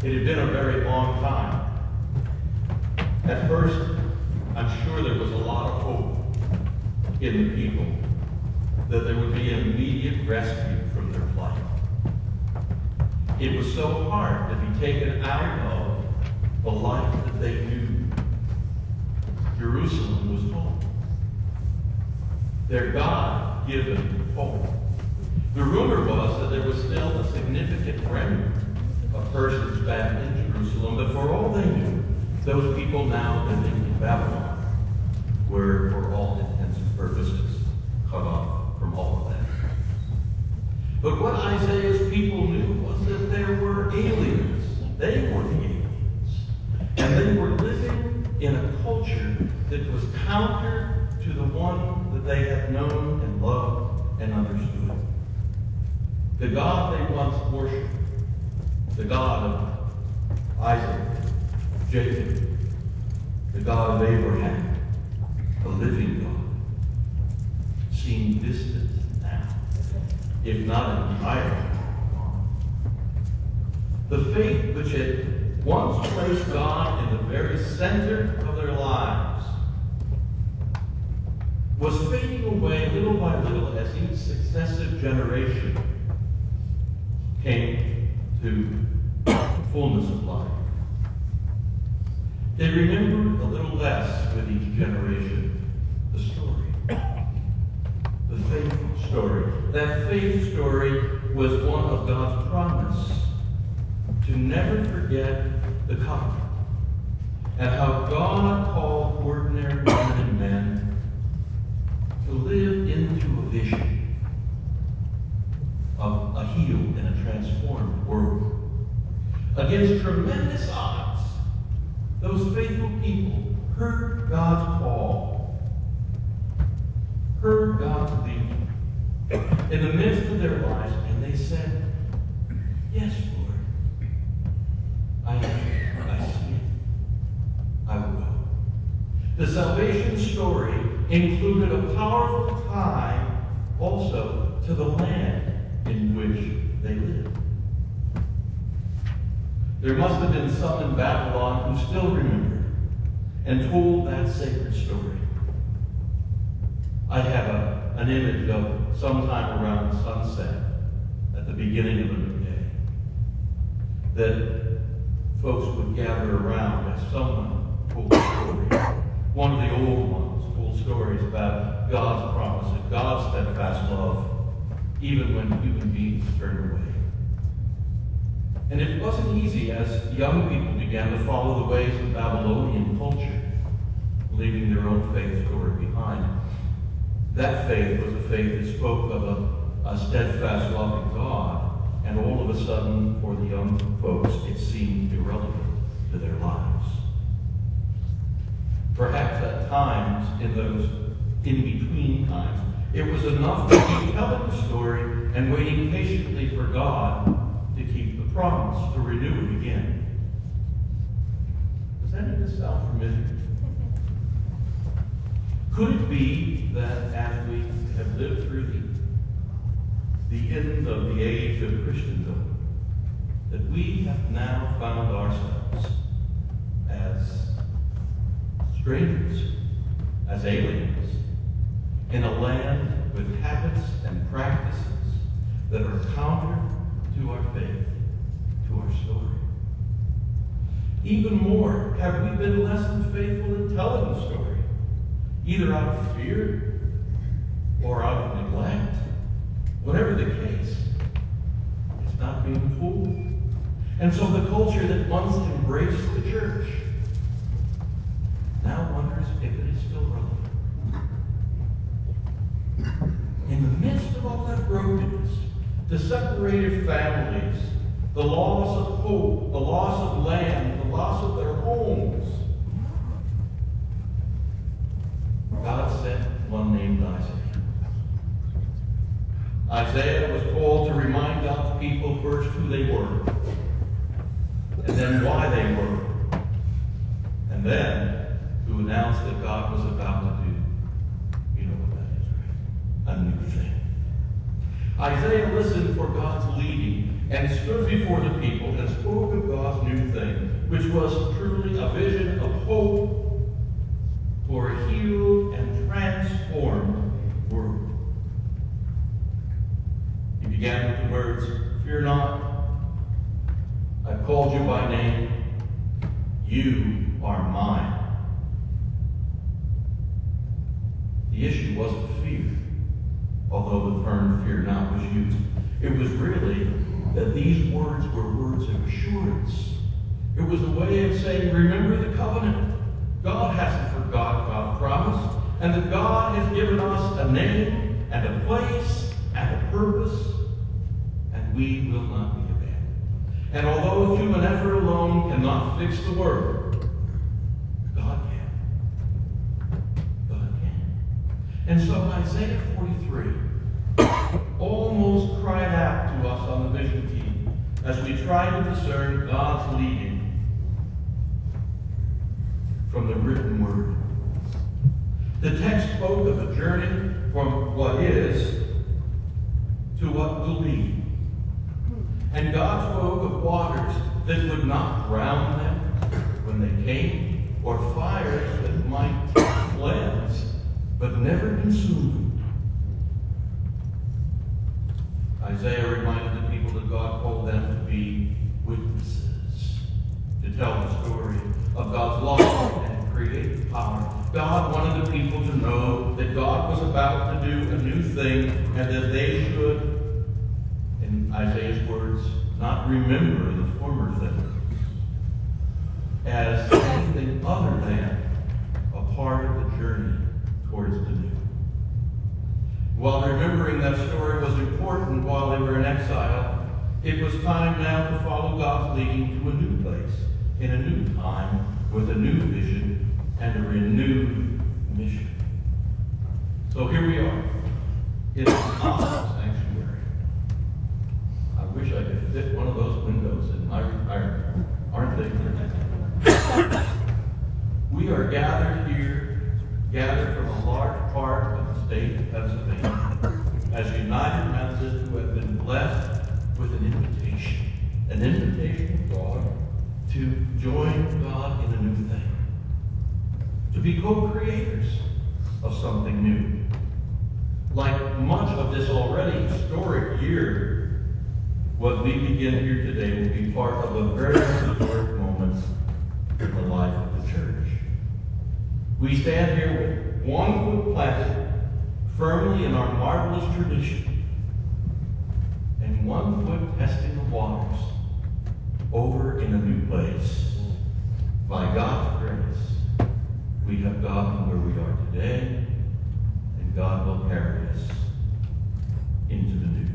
It had been a very long time. At first, I'm sure there was a lot of hope in the people that there would be an immediate rescue from their plight. It was so hard to be taken out of the life that they knew. Jerusalem was home. Their God-given home. The rumor was that there was still a significant remnant of persons back in Jerusalem, but for all they knew, those people now living in Babylon were, for all intents and purposes, cut off from all of that. But what Isaiah's people knew was that there were aliens. They were the aliens. And they were living in a culture that was counter to the one that they had known and loved and understood. The God they once worshipped, the God of Isaac, Jacob, the God of Abraham, the living God, seemed distant now, if not entirely gone. The faith which had once placed God in the very center of their lives was fading away little by little as each successive generation came to fullness of life. They remembered a little less with each generation the story, the faith story. That faith story was one of God's promise to never forget the covenant and how God called ordinary women and men to live into a vision of a healed and a transformed world. Against tremendous odds, those faithful people heard God's call, heard God's leading in the midst of their lives, and they said, "Yes, Lord, I see it. I will go." The salvation story included a powerful tie also to the land in which they lived. There must have been some in Babylon who still remembered and told that sacred story. I have an image of sometime around sunset at the beginning of a new day that folks would gather around as someone told a story. One of the old ones told stories about God's promise and God's steadfast love, even when human beings turned away. And it wasn't easy as young people began to follow the ways of Babylonian culture, leaving their own faith story behind. That faith was a faith that spoke of a steadfast, loving God, and all of a sudden, for the young folks, it seemed irrelevant to their lives. Perhaps at times, in those in-between times, it was enough to keep telling the story and waiting patiently for God to keep the promise, to renew it again. Does any of this sound familiar? Could it be that as we have lived through the end of the age of Christendom, that we have now found ourselves as strangers, as aliens, in a land with habits and practices that are counter to our faith, to our story? Even more, have we been less than faithful in telling the story, either out of fear or out of neglect? Whatever the case, it's not being told. And so the culture that once embraced the church now wonders if it is still relevant. In the midst of all that brokenness, the separated families, the loss of hope, the loss of land, the loss of their homes, God sent one named Isaiah. Isaiah was called to remind God's people first who they were, and then why they were, and then to announce that God was about to do, you know what that is, right? A new thing. Isaiah listened for God's leading and stood before the people and spoke of God's new thing, which was truly a vision of hope for a healed and transformed world. He began with the words, "Fear not, I've called you by name. You are mine." The issue wasn't fear, although the term "fear not" was used. It was really that these words were words of assurance. It was a way of saying, remember the covenant. God hasn't forgotten God's promise, and that God has given us a name and a place and a purpose, and we will not be abandoned. And although human effort alone cannot fix the world, God can. God can. And so Isaiah 43 almost cried out to us on the vision team as we try to discern God's leading from the written word. The text spoke of a journey from what is to what will be. And God spoke of waters that would not drown them when they came, or fires that might cleanse but never consume them. Isaiah reminded the people that God called them to be witnesses, to tell the story of God's law and creative power. God wanted the people to know that God was about to do a new thing, and that they should, in Isaiah's words, not remember the former things as anything other than a part of the journey towards the new. While remembering that story was important while they were in exile, it was time now to follow God's leading to a new place, in a new time, with a new vision and a renewed mission. So here we are, in the Connectional sanctuary. I wish I could fit one of those windows in my retirement. Aren't they great? We are gathered here, gathered from a large part of the state of Pennsylvania, as United Methodists who have been blessed with an invitation of God to join God in a new thing, to be co-creators of something new. Like much of this already historic year, what we begin here today will be part of a very historic moment in the life of the church. We stand here with one foot planted firmly in our marvelous tradition, and one foot testing the waters over in a new place. By God's grace, we have gotten where we are today, and God will carry us into the new.